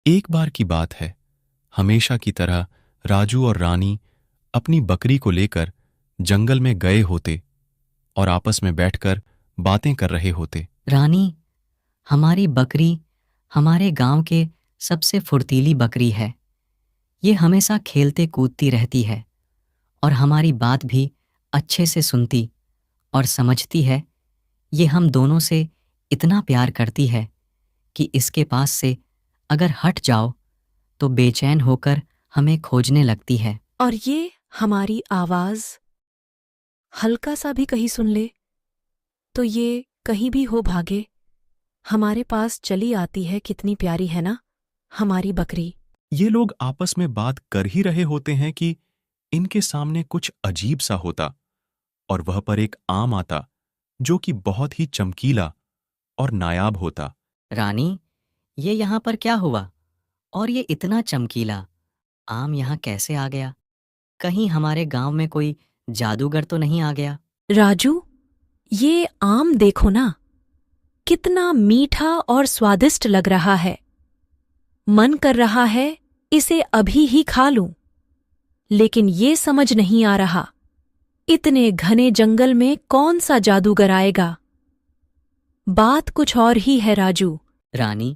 एक बार की बात है, हमेशा की तरह राजू और रानी अपनी बकरी को लेकर जंगल में गए होते और आपस में बैठकर बातें कर रहे होते। रानी, हमारी बकरी हमारे गांव के सबसे फुर्तीली बकरी है। ये हमेशा खेलते कूदती रहती है और हमारी बात भी अच्छे से सुनती और समझती है। ये हम दोनों से इतना प्यार करती है कि इसके पास से अगर हट जाओ तो बेचैन होकर हमें खोजने लगती है। और ये हमारी आवाज हल्का सा भी कहीं सुन ले तो ये कहीं भी हो भागे, हमारे पास चली आती है। कितनी प्यारी है ना हमारी बकरी। ये लोग आपस में बात कर ही रहे होते हैं कि इनके सामने कुछ अजीब सा होता और वह पर एक आम आता जो कि बहुत ही चमकीला और नायाब होता। रानी, ये यहाँ पर क्या हुआ? और ये इतना चमकीला आम यहाँ कैसे आ गया? कहीं हमारे गांव में कोई जादूगर तो नहीं आ गया? राजू, ये आम देखो ना, कितना मीठा और स्वादिष्ट लग रहा है। मन कर रहा है इसे अभी ही खा लूं, लेकिन ये समझ नहीं आ रहा इतने घने जंगल में कौन सा जादूगर आएगा। बात कुछ और ही है राजू। रानी,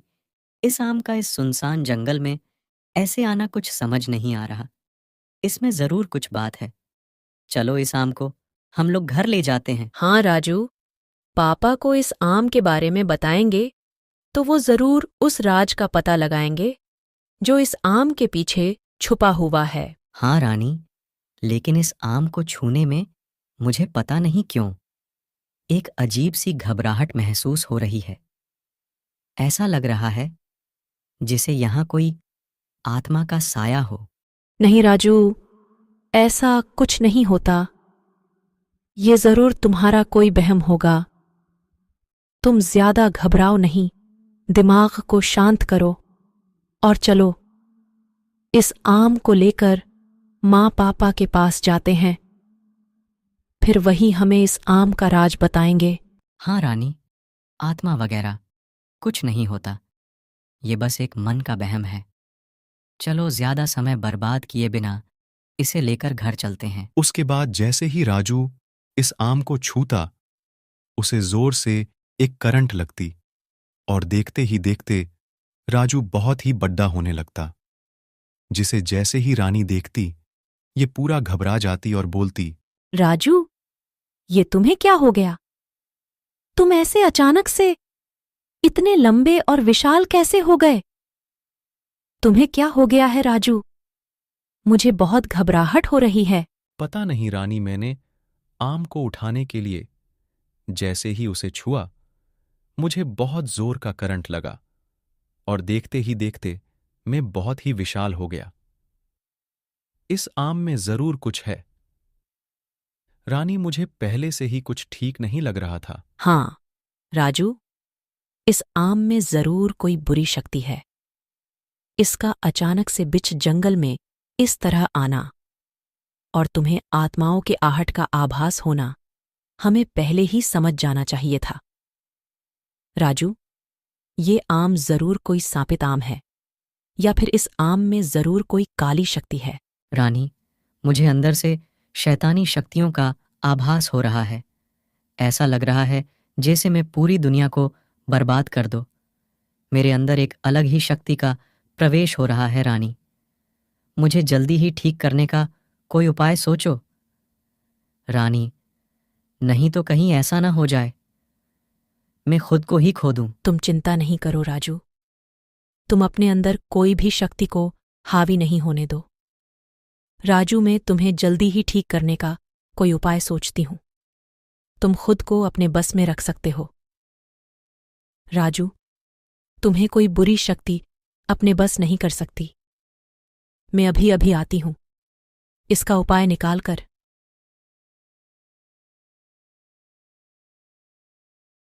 इस आम का इस सुनसान जंगल में ऐसे आना कुछ समझ नहीं आ रहा। इसमें जरूर कुछ बात है। चलो इस आम को हम लोग घर ले जाते हैं। हाँ राजू, पापा को इस आम के बारे में बताएंगे तो वो जरूर उस राज का पता लगाएंगे जो इस आम के पीछे छुपा हुआ है। हाँ रानी, लेकिन इस आम को छूने में मुझे पता नहीं क्यों एक अजीब सी घबराहट महसूस हो रही है। ऐसा लग रहा है जिसे यहाँ कोई आत्मा का साया हो। नहीं राजू, ऐसा कुछ नहीं होता। ये जरूर तुम्हारा कोई बहम होगा। तुम ज्यादा घबराओ नहीं, दिमाग को शांत करो और चलो इस आम को लेकर माँ पापा के पास जाते हैं। फिर वही हमें इस आम का राज बताएंगे। हाँ रानी, आत्मा वगैरह कुछ नहीं होता। ये बस एक मन का वहम है। चलो ज्यादा समय बर्बाद किए बिना इसे लेकर घर चलते हैं। उसके बाद जैसे ही राजू इस आम को छूता, उसे जोर से एक करंट लगती और देखते ही देखते राजू बहुत ही बड्डा होने लगता, जिसे जैसे ही रानी देखती ये पूरा घबरा जाती और बोलती, राजू, ये तुम्हें क्या हो गया? तुम ऐसे अचानक से इतने लंबे और विशाल कैसे हो गए? तुम्हें क्या हो गया है राजू? मुझे बहुत घबराहट हो रही है। पता नहीं रानी, मैंने आम को उठाने के लिए जैसे ही उसे छुआ, मुझे बहुत जोर का करंट लगा और देखते ही देखते मैं बहुत ही विशाल हो गया। इस आम में जरूर कुछ है रानी, मुझे पहले से ही कुछ ठीक नहीं लग रहा था। हाँ राजू, इस आम में जरूर कोई बुरी शक्ति है। इसका अचानक से बिच जंगल में इस तरह आना और तुम्हें आत्माओं के आहट का आभास होना हमें पहले ही समझ जाना चाहिए था। राजू, ये आम जरूर कोई सांपित आम है या फिर इस आम में जरूर कोई काली शक्ति है। रानी, मुझे अंदर से शैतानी शक्तियों का आभास हो रहा है। ऐसा लग रहा है जैसे मैं पूरी दुनिया को बर्बाद कर दो। मेरे अंदर एक अलग ही शक्ति का प्रवेश हो रहा है रानी। मुझे जल्दी ही ठीक करने का कोई उपाय सोचो रानी, नहीं तो कहीं ऐसा ना हो जाए मैं खुद को ही खो दूं। तुम चिंता नहीं करो राजू, तुम अपने अंदर कोई भी शक्ति को हावी नहीं होने दो। राजू, मैं तुम्हें जल्दी ही ठीक करने का कोई उपाय सोचती हूं। तुम खुद को अपने बस में रख सकते हो। राजू, तुम्हें कोई बुरी शक्ति अपने बस नहीं कर सकती। मैं अभी अभी आती हूं। इसका उपाय निकाल कर